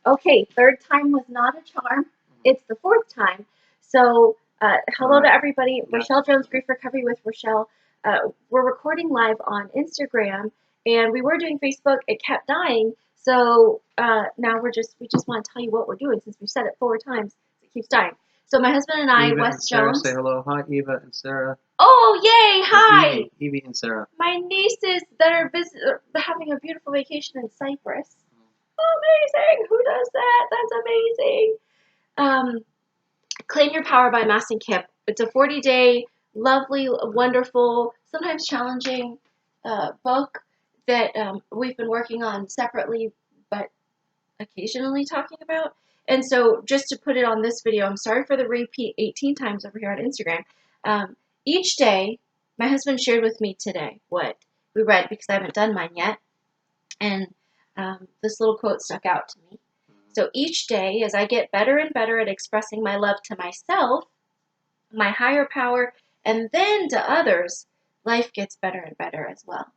Okay, third time was not a charm. It's the fourth time. So, hello to everybody. Rachelle Jones, Grief Recovery with Rachelle. We're recording live on Instagram, and we were doing Facebook. It kept dying, so now we just want to tell you what we're doing since we've said it 4 times. It keeps dying. So my husband and I, Eva Wes and Sarah, Jones. say hello. Hi, Eva and Sarah. Oh, yay! Hi! Evie and Sarah. My nieces that are having a beautiful vacation in Cyprus. Amazing! Who does that? That's amazing. Claim Your Power by Mass and Kip. It's a 40-day, lovely, wonderful, sometimes challenging book that we've been working on separately, but occasionally talking about. And so, just to put it on this video, I'm sorry for the repeat 18 times over here on Instagram. Each day, my husband shared with me today what we read because I haven't done mine yet. And this little quote stuck out to me. So each day, as I get better and better at expressing my love to myself, my higher power, and then to others, life gets better and better as well.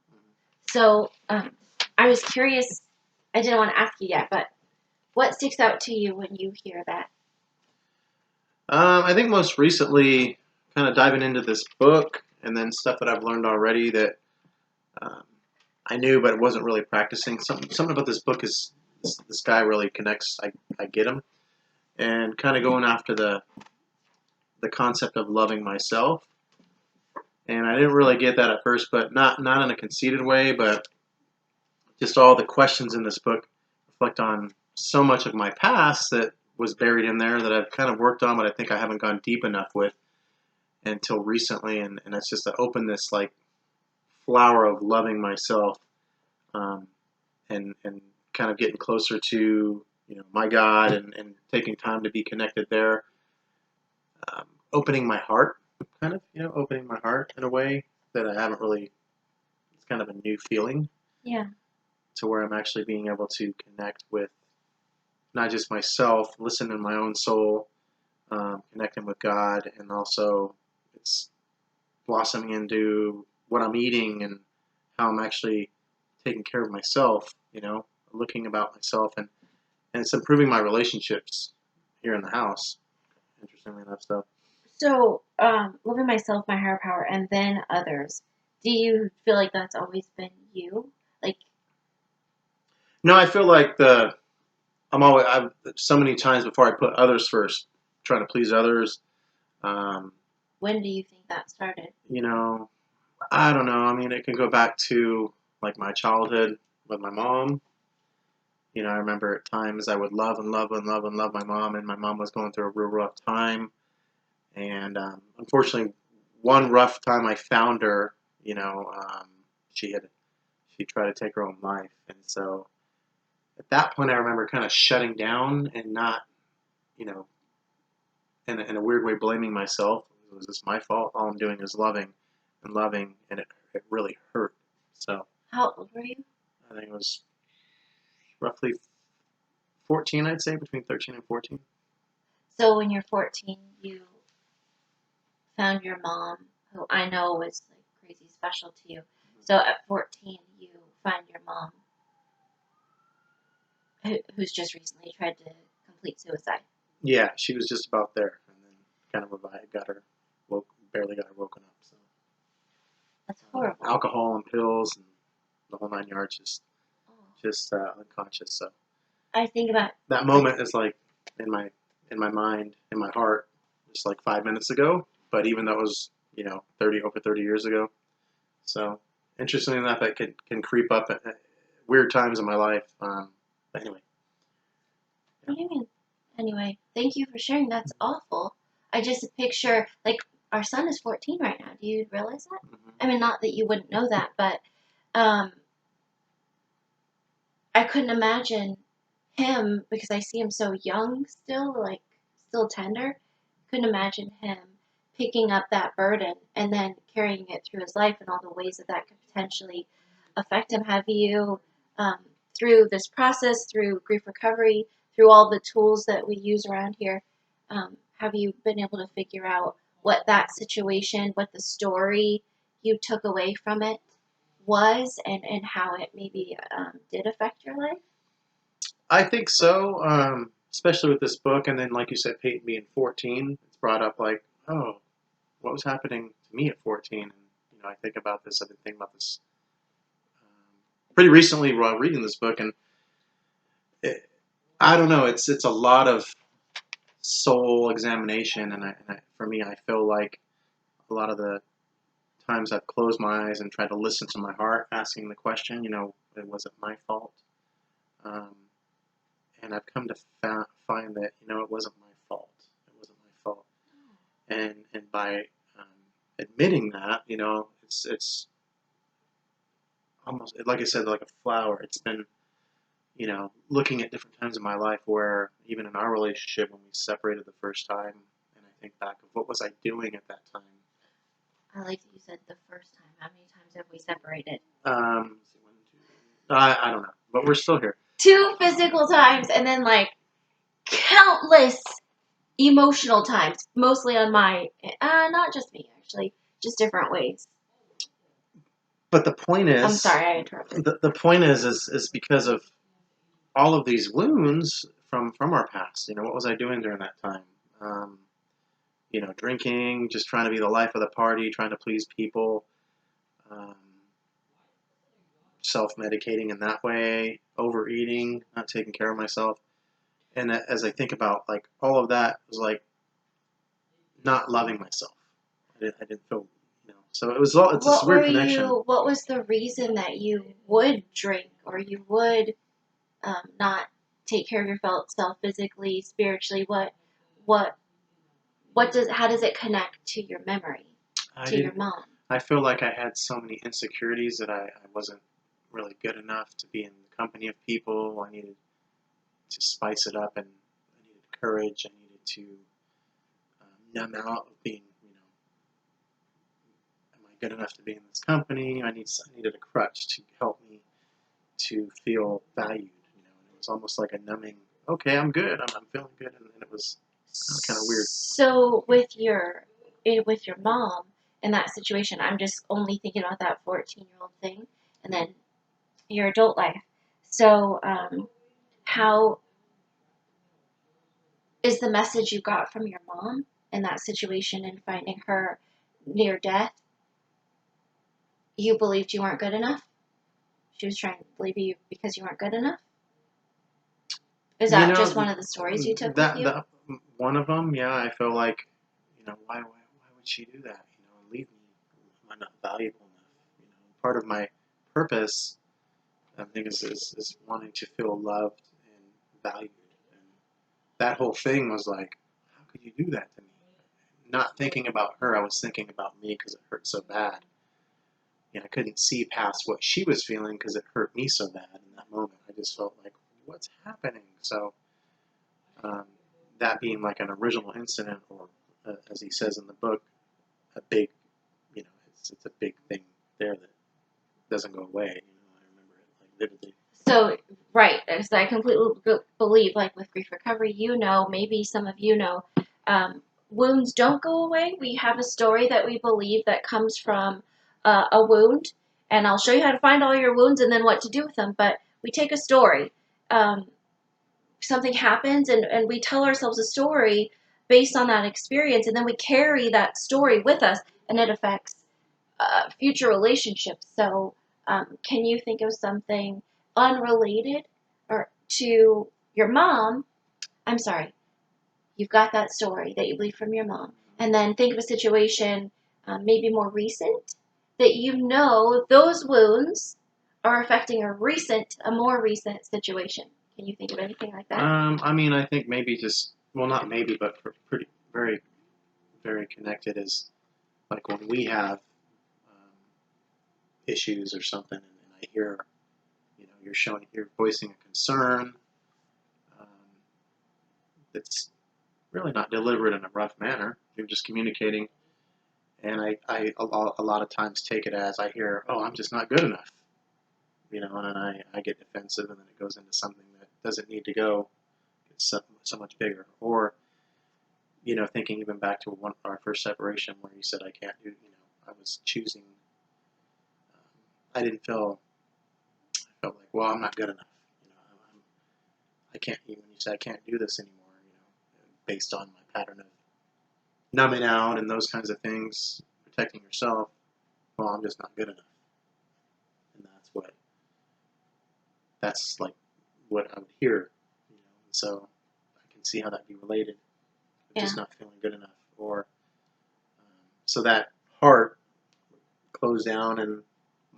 So I was curious, I didn't want to ask you yet, but what sticks out to you when you hear that? I think most recently, kind of diving into this book and then stuff that I've learned already that I knew but wasn't really practicing. Something about this book is this guy really connects. I get him, and kind of going after the concept of loving myself. And I didn't really get that at first, but not in a conceited way, but just all the questions in this book reflect on so much of my past that was buried in there that I've kind of worked on, but I think I haven't gone deep enough with until recently. And it's just to open this like flower of loving myself, and kind of getting closer to my God and taking time to be connected there, opening my heart, kind of opening my heart in a way that I haven't really. It's kind of a new feeling. Yeah. To where I'm actually being able to connect with not just myself, listen to my own soul, connecting with God, and also it's blossoming into what I'm eating and how I'm actually taking care of myself, looking about myself, and it's improving my relationships here in the house, interestingly enough. So, loving myself, my higher power, and then others. Do you feel like that's always been you? Like, No, I feel like I've so many times before I put others first, trying to please others. When do you think that started? I don't know. I mean, it can go back to like my childhood with my mom. I remember at times I would love and love and love and love my mom, and my mom was going through a real rough time. And unfortunately, one rough time I found her, she tried to take her own life, and so at that point I remember kind of shutting down and not, you know, in a weird way blaming myself. Was this my fault? All I'm doing is loving and loving, and it really hurt. So How old were you? I think it was roughly 14, I'd say, between 13 and 14. So when you're 14, you found your mom, who I know was like crazy special to you. So at 14, you find your mom, who's just recently tried to complete suicide. Yeah, she was just about there, and then kind of revived, barely got her woken up. So That's horrible. alcohol and pills and the whole 9 yards, just Oh. unconscious. So I think about that moment is like in my mind, in my heart, just like 5 minutes ago. But even though it was 30 years ago. So interesting enough, that can creep up at weird times in my life. But anyway. What do you mean? Anyway, thank you for sharing. That's awful. I just picture, like, our son is 14 right now. Do you realize that? Mm-hmm. I mean, not that you wouldn't know that, but I couldn't imagine him, because I see him so young still, like, still tender. Couldn't imagine him picking up that burden and then carrying it through his life and all the ways that that could potentially affect him. Have you, through this process, through grief recovery, through all the tools that we use around here, have you been able to figure out what that situation, what the story you took away from it was, and how it maybe did affect your life? I think so, especially with this book, and then like you said, Peyton being 14, it's brought up like, oh, what was happening to me at 14? And I think about this. I've been thinking about this pretty recently while reading this book, and it, I don't know. It's a lot of soul examination, and for me, I feel like a lot of the times I've closed my eyes and tried to listen to my heart, asking the question, it wasn't my fault. Um, and I've come to find that it wasn't my fault. It wasn't my fault. And by admitting that, it's almost like I said, like a flower. It's been looking at different times in my life where even in our relationship when we separated the first time, and I think back of what was I doing at that time. I like that you said the first time. How many times have we separated? I don't know, but we're still here. 2 physical times, and then like countless emotional times, mostly on my, not just me actually, just different ways. But the point is, I'm sorry, I interrupted. The point is because of all of these wounds from our past. What was I doing during that time? Drinking, just trying to be the life of the party, trying to please people, um, self-medicating in that way, overeating, not taking care of myself. And as I think about like all of that, was like not loving myself. I didn't feel, So it's this weird connection. What was the reason that you would drink or you would not take care of yourself physically, spiritually? What, how does it connect to your memory, to your mom? I feel like I had so many insecurities that I wasn't really good enough to be in the company of people. I needed to spice it up, and I needed courage. I needed to numb out of being, am I good enough to be in this company? I needed a crutch to help me to feel valued. And it was almost like a numbing. Okay, I'm good. I'm feeling good, and it was kind of weird. So with your mom in that situation, I'm just only thinking about that 14-year-old thing, and then your adult life. So how is the message you got from your mom in that situation and finding her near death? You believed you weren't good enough. She was trying to believe you because you weren't good enough. Is that just one of the stories you took with you? That one of them, yeah. I feel like, why would she do that? And leave me? Am I not valuable enough? Part of my purpose, I think, is wanting to feel loved and valued. And that whole thing was like, how could you do that to me? Not thinking about her, I was thinking about me because it hurt so bad. I couldn't see past what she was feeling because it hurt me so bad in that moment. I just felt like, what's happening? So um, that being like an original incident, or as he says in the book, a big, it's a big thing there that doesn't go away. I remember it like vividly. So, right, as I completely believe, like with grief recovery, maybe some of wounds don't go away. We have a story that we believe that comes from a wound, and I'll show you how to find all your wounds and then what to do with them. But we take a story. Something happens, and we tell ourselves a story based on that experience, and then we carry that story with us, and it affects future relationships. So, can you think of something unrelated or to your mom? I'm sorry, you've got that story that you believe from your mom, and then think of a situation, maybe more recent, that those wounds are affecting a more recent situation. Can you think of anything like that? I think maybe just, well, not maybe, but pretty very very connected is like when we have issues or something, and I hear, you're voicing a concern um, that's really not deliberate in a rough manner. You're just communicating, and I a lot of times take it as I hear, oh, I'm just not good enough, and then I get defensive, and then it goes into something that doesn't need to go. It's so much bigger. Or, thinking even back to our first separation where you said I can't do, I was choosing, I didn't feel, I felt like, well, I'm not good enough. I can't. When you say I can't do this anymore, based on my pattern of numbing out and those kinds of things, protecting yourself. Well, I'm just not good enough, and that's like what I would hear. So I can see how that'd be related. Yeah. Just not feeling good enough, or so that heart closed down, and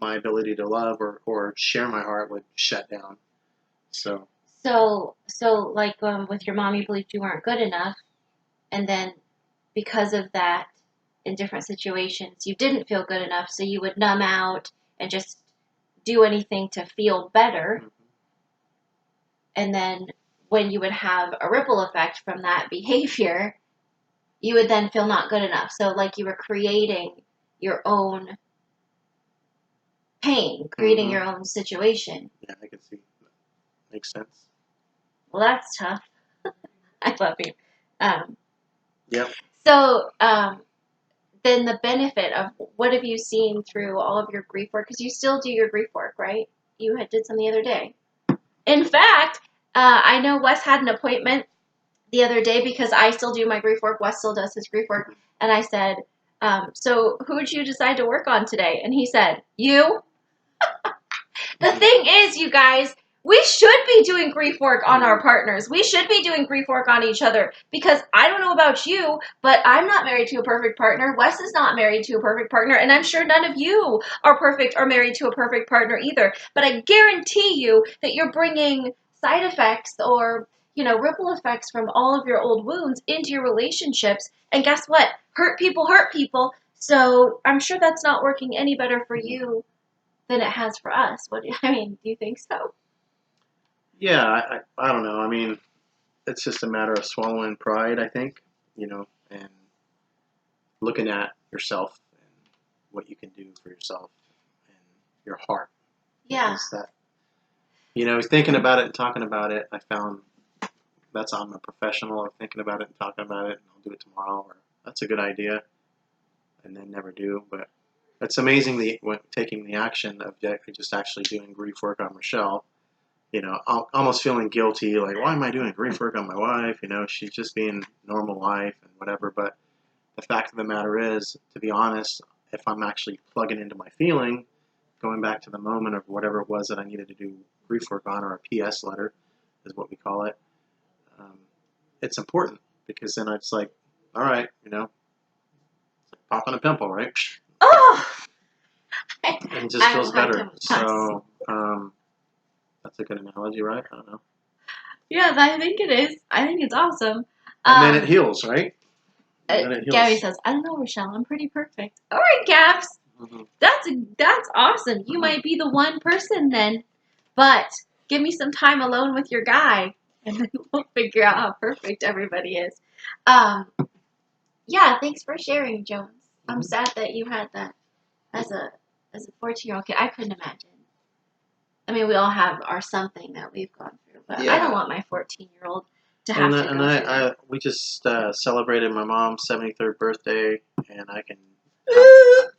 my ability to love or share my heart would shut down. So So like with your mom, you believed you weren't good enough, and then because of that, in different situations, you didn't feel good enough, so you would numb out and just do anything to feel better. mhm. And then when you would have a ripple effect from that behavior, you would then feel not good enough. So like you were creating your own pain, creating your own situation. Yeah, I can see. Makes sense. Well, that's tough. I love you. Um, Yep. so then the benefit of what have you seen through all of your grief work? Because you still do your grief work, right? You did some the other day. In fact, I know Wes had an appointment the other day because I still do my grief work. Wes still does his grief work. And I said, so who did you decide to work on today? And he said, you. The thing is, you guys, we should be doing grief work on our partners. We should be doing grief work on each other because I don't know about you, but I'm not married to a perfect partner. Wes is not married to a perfect partner, and I'm sure none of you are perfect or married to a perfect partner either. But I guarantee you that you're bringing side effects or ripple effects from all of your old wounds into your relationships. And guess what? Hurt people hurt people. So I'm sure that's not working any better for you than it has for us. Do you think so? Yeah, I don't know. I mean, it's just a matter of swallowing pride, I think, and looking at yourself and what you can do for yourself and your heart. Yeah. Because thinking about it and talking about it, I found I'm a professional of thinking about it and talking about it, and I'll do it tomorrow, or that's a good idea, and then never do. But it's amazing taking the action of just actually doing grief work on Rachelle. Almost feeling guilty, like, why am I doing grief work on my wife? She's just being normal life and whatever. But the fact of the matter is, to be honest, if I'm actually plugging into my feeling, going back to the moment of whatever it was that I needed to do grief work on, or a PS letter is what we call it, it's important because then it's like, all right, it's like popping a pimple, right? Oh, And it just feels better. So that's a good analogy, right? I don't know. yeah, I think it is. I think it's awesome. And then it heals, right? And then it heals. Gabby says, "I don't know, Rochelle. I'm pretty perfect." All right, Gabs. Mm-hmm. That's awesome. You might be the one person then, but give me some time alone with your guy, and then we'll figure out how perfect everybody is. Yeah. Thanks for sharing, Jones. I'm sad that you had that as a 14-year-old kid. I couldn't imagine. I mean, we all have our something that we've gone through, but I don't want my 14-year-old to have to go through that. We just celebrated my mom's 73rd birthday, and I can.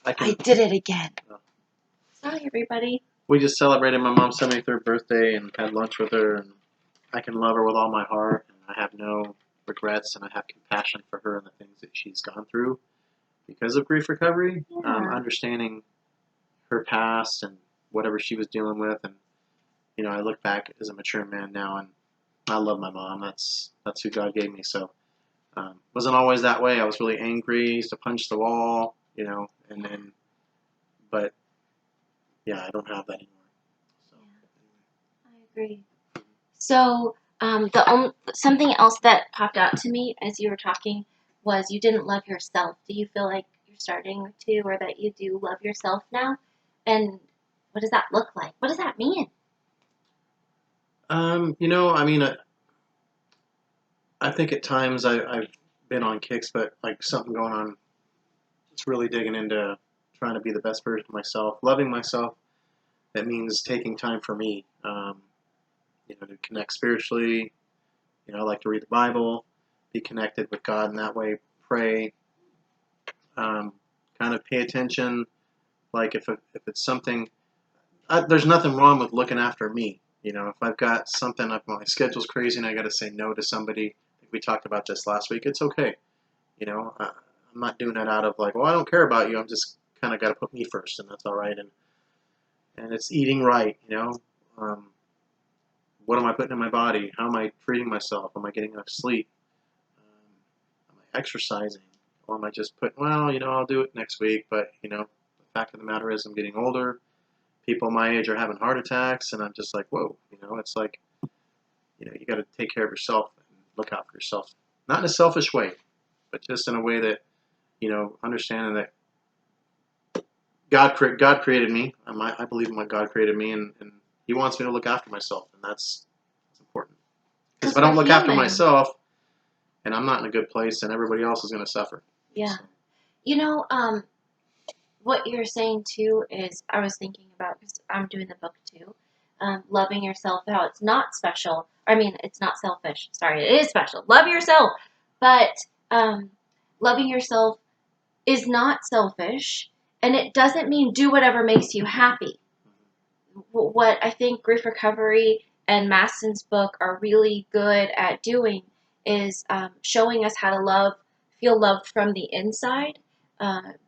I did it again. Sorry, everybody. We just celebrated my mom's 73rd birthday and had lunch with her, and I can love her with all my heart, and I have no regrets, and I have compassion for her and the things that she's gone through because of grief recovery. Yeah. Understanding her past and whatever she was dealing with, and I look back as a mature man now, and I love my mom. That's who God gave me. So wasn't always that way. I was really angry, used to punch the wall, and then, but yeah, I don't have that anymore. So, I agree. So something else that popped out to me as you were talking was you didn't love yourself. Do you feel like you're starting to, or that you do love yourself now? And what does that look like? What does that mean? I mean, I think at times I've been on kicks, but like something going on, just really digging into trying to be the best version of myself, loving myself. That means taking time for me, to connect spiritually. I like to read the Bible, be connected with God in that way, pray, kind of pay attention. Like if it's something, there's nothing wrong with looking after me. You know, if I've got something, if my schedule's crazy and I got to say no to somebody, I think we talked about this last week, it's okay. You know, I'm not doing it out of like, well, I don't care about you. I'm just kind of got to put me first, and that's all right. And it's eating right. You know, um, what am I putting in my body? How am I treating myself? Am I getting enough sleep? Am I exercising? Or am I just putting, well, you know, I'll do it next week. But, you know, the fact of the matter is I'm getting older. People my age are having heart attacks. And I'm just like, whoa, you know, it's like, you know, you got to take care of yourself and look out for yourself. Not in a selfish way, but just in a way that, you know, understanding that God created me. I believe in what God created me, and He wants me to look after myself, and that's important. Because if I we're don't look after human. myself, and I'm not in a good place, then everybody else is going to suffer. Yeah. So, You know, what you're saying too is I was thinking about, because I'm doing the book too, loving yourself, how it's not special. I mean, it's not selfish. Sorry, it is special. Love yourself, but um, loving yourself is not selfish, and it doesn't mean do whatever makes you happy. What I think Grief Recovery and Maston's book are really good at doing is showing us how to feel loved from the inside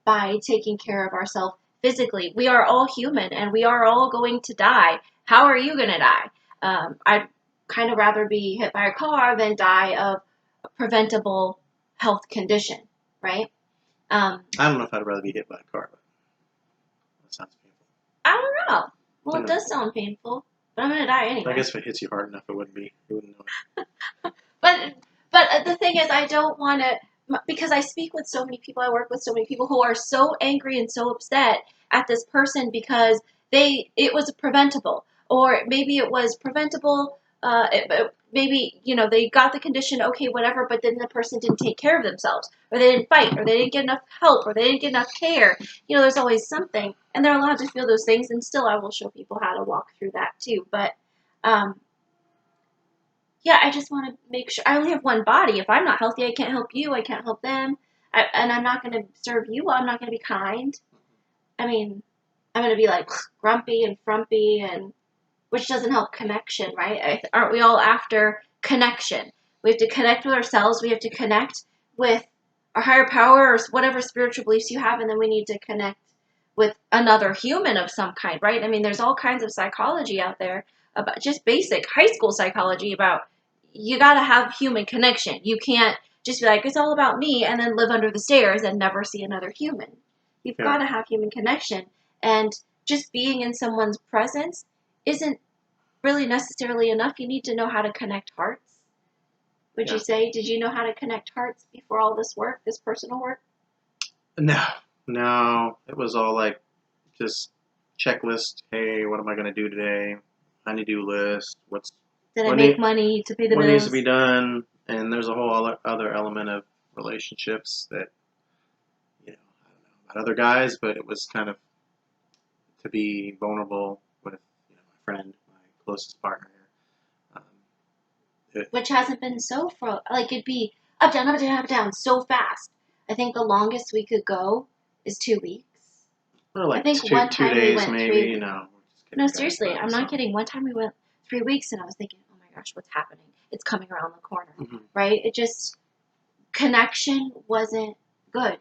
by taking care of ourselves physically. We are all human and we are all going to die. How are you going to die? I'd kind of rather be hit by a car than die of a preventable health condition, right? I don't know if I'd rather be hit by a car, but that sounds painful. I don't know. Well, it Yeah. does sound painful, but I'm going to die anyway. I guess if it hits you hard enough, it wouldn't be. You wouldn't know it. But the thing is, I don't want to, because I speak with so many people, I work with so many people who are so angry and so upset at this person because it was preventable, or maybe it was preventable. Maybe they got the condition, okay, whatever, but then the person didn't take care of themselves, or they didn't fight, or they didn't get enough help, or they didn't get enough care. There's always something, and they're allowed to feel those things, and still, I will show people how to walk through that too. But um, yeah, I just want to make sure I only have one body. If I'm not healthy, I can't help you. I can't help them. And I'm not going to serve you well. I'm not going to be kind. I mean, I'm going to be like grumpy and frumpy, and which doesn't help connection, right? Aren't we all after connection? We have to connect with ourselves. We have to connect with our higher power or whatever spiritual beliefs you have, and then we need to connect with another human of some kind, right? I mean, there's all kinds of psychology out there about just basic high school psychology about you got to have human connection. You can't just be like, it's all about me and then live under the stairs and never see another human. You've got to have human connection. And just being in someone's presence isn't really necessarily enough. You need to know how to connect hearts. Would you say, did you know how to connect hearts before all this work, this personal work? No. It was all like just checklist. Hey, what am I going to do today? Honey-do list. Did I make money to pay the what bills? needs to be done? And there's a whole other element of relationships that, I don't know about other guys, but it was kind of to be vulnerable with, my friend, my closest partner here. Which hasn't been so for like it'd be up down up down up down so fast. I think the longest we could go is 2 weeks. Or like I think two one time we days went maybe. 3 weeks. No, No, seriously, I'm not kidding. One time we went 3 weeks, and I was thinking, oh my gosh, what's happening? It's coming around the corner, right? It just connection wasn't good.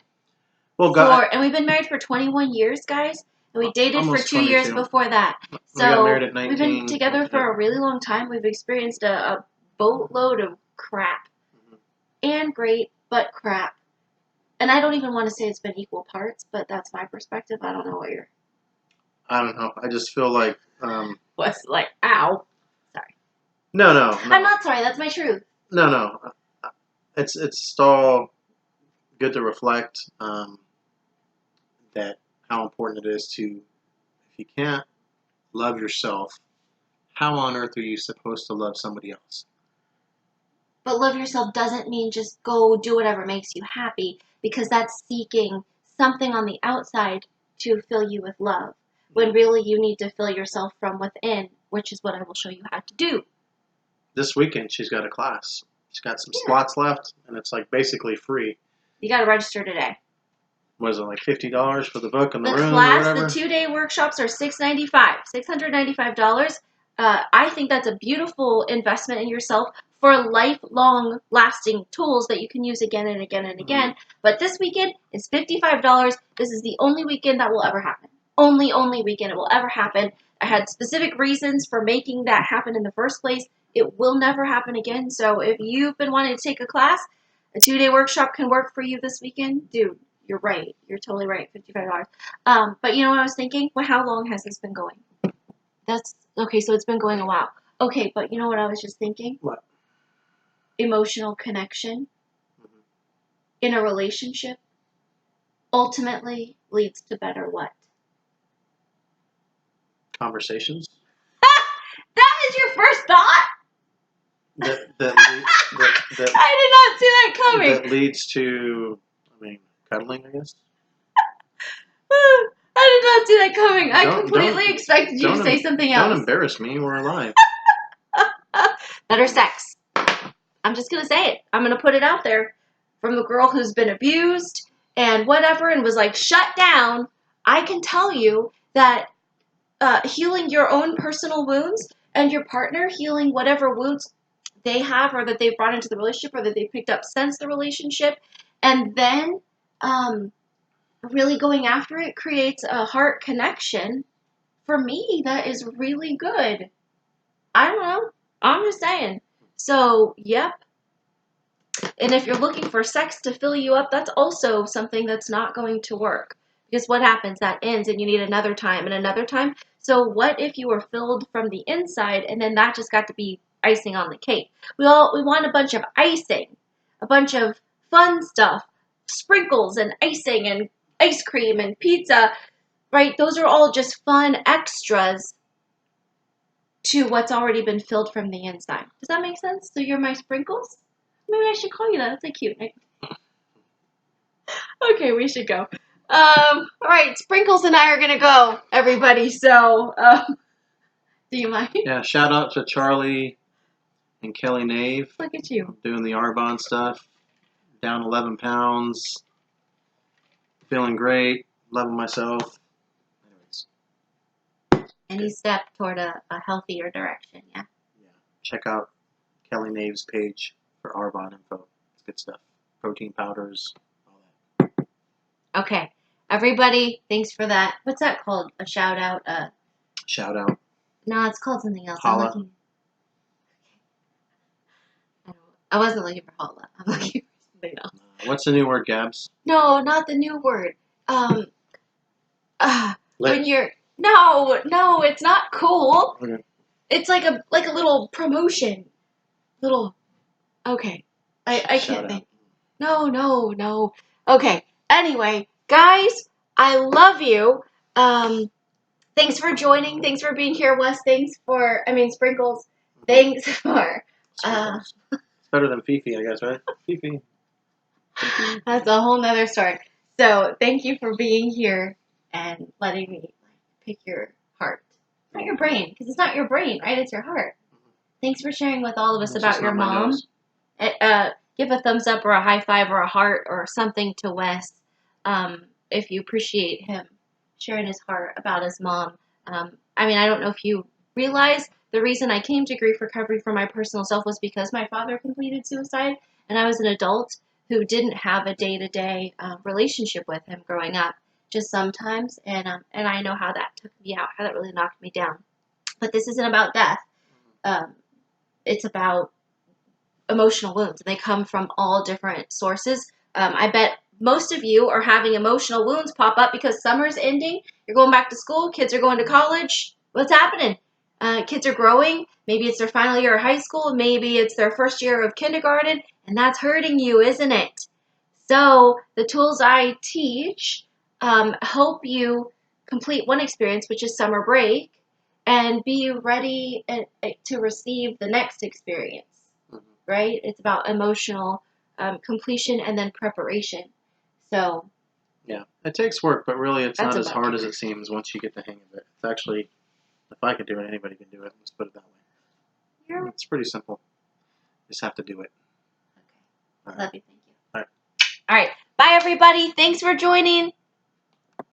Well, God, and we've been married for 21 years, guys, and we dated for 2 years 22. before that. We got married So at 19. we've been together for a really long time. We've experienced a boatload of crap, and great, but crap. And I don't even want to say it's been equal parts, but that's my perspective. I don't know what you're. I don't know. I just feel like. What's like, ow. Sorry. No. I'm not sorry. That's my truth. No. It's all good to reflect that how important it is to, if you can't love yourself, how on earth are you supposed to love somebody else? But love yourself doesn't mean just go do whatever makes you happy, because that's seeking something on the outside to fill you with love, when really you need to fill yourself from within, which is what I will show you how to do. This weekend she's got a class. She's got some slots left, and it's like basically free. You got to register today. Was it like $50 for the book and the room class, or whatever? The 2-day workshops are $695. I think that's a beautiful investment in yourself for lifelong lasting tools that you can use again and again and again. But this weekend is $55. This is the only weekend that will ever happen. Only weekend it will ever happen. I had specific reasons for making that happen in the first place. It will never happen again. So if you've been wanting to take a class, a 2-day workshop can work for you this weekend. Dude, you're right. You're totally right. $55. But you know what I was thinking? Well, how long has this been going? That's okay. So it's been going a while. Okay, but you know what I was just thinking? What? Emotional connection in a relationship ultimately leads to better what? Conversations. That is your first thought? That I did not see that coming. that leads to, cuddling, I guess. I did not see that coming. I Don't- completely don't- expected you to say something else. Don't embarrass me. We're alive. Better sex. I'm just going to say it. I'm going to put it out there. From the girl who's been abused and whatever and was like shut down, I can tell you that healing your own personal wounds and your partner healing whatever wounds they have or that they've brought into the relationship or that they picked up since the relationship, and then really going after it creates a heart connection. For me, that is really good. I don't know. I'm just saying. So, yep. And if you're looking for sex to fill you up, that's also something that's not going to work. Because what happens? That ends and you need another time and another time. So what if you were filled from the inside and then that just got to be icing on the cake? We want a bunch of icing, a bunch of fun stuff, sprinkles and icing and ice cream and pizza, right? Those are all just fun extras to what's already been filled from the inside. Does that make sense? So you're my sprinkles? Maybe I should call you that. That's a cute name. Okay, we should go. All right, Sprinkles and I are gonna go, everybody. So, do you mind? Yeah. Shout out to Charlie and Kelly Nave Look at you. doing the Arbonne stuff. Down 11 pounds. Feeling great. Loving myself. Anyways. Any step toward a healthier direction, yeah. Yeah. Check out Kelly Nave's page for Arbonne info. It's good stuff. Protein powders, all that. Okay, everybody, thanks for that. What's that called? A shout out? Shout out. No, it's called something else. Holla. I wasn't looking for holla. I'm looking for something else. What's the new word, Gabs? No, not the new word. When Lit. you're no, it's not cool. Okay. It's like a little promotion. Little okay. I Shout can't out. think. No. Okay. Anyway, guys, I love you. Thanks for joining. Thanks for being here, Wes. Sprinkles. Thanks for Sprinkles. It's better than Fifi, I guess, right? Fifi. that's a whole nother story. So thank you for being here and letting me pick your heart. Not your brain, because it's not your brain, right? It's your heart. Thanks for sharing with all of us It's about just your not my mom. nose. Give a thumbs up or a high five or a heart or something to Wes if you appreciate him sharing his heart about his mom. I don't know if you realize the reason I came to grief recovery for my personal self was because my father completed suicide, and I was an adult who didn't have a day-to-day relationship with him growing up, just sometimes, and I know how that took me out, how that really knocked me down. But this isn't about death. It's about emotional wounds, and they come from all different sources. I bet most of you are having emotional wounds pop up because summer's ending. You're going back to school. Kids are going to college. What's happening? Kids are growing. Maybe it's their final year of high school. Maybe it's their first year of kindergarten, and that's hurting you, isn't it? So the tools I teach help you complete one experience, which is summer break, and be ready to receive the next experience. Right? It's about emotional completion and then preparation. So, yeah, it takes work, but really it's That's not as about hard it. as it seems once you get the hang of it. It's actually, if I could do it, anybody can do it. Let's put it that way. Yeah. It's pretty simple. Just have to do it. Okay. All right. Love you. Thank you. All right. All right. Bye, everybody. Thanks for joining.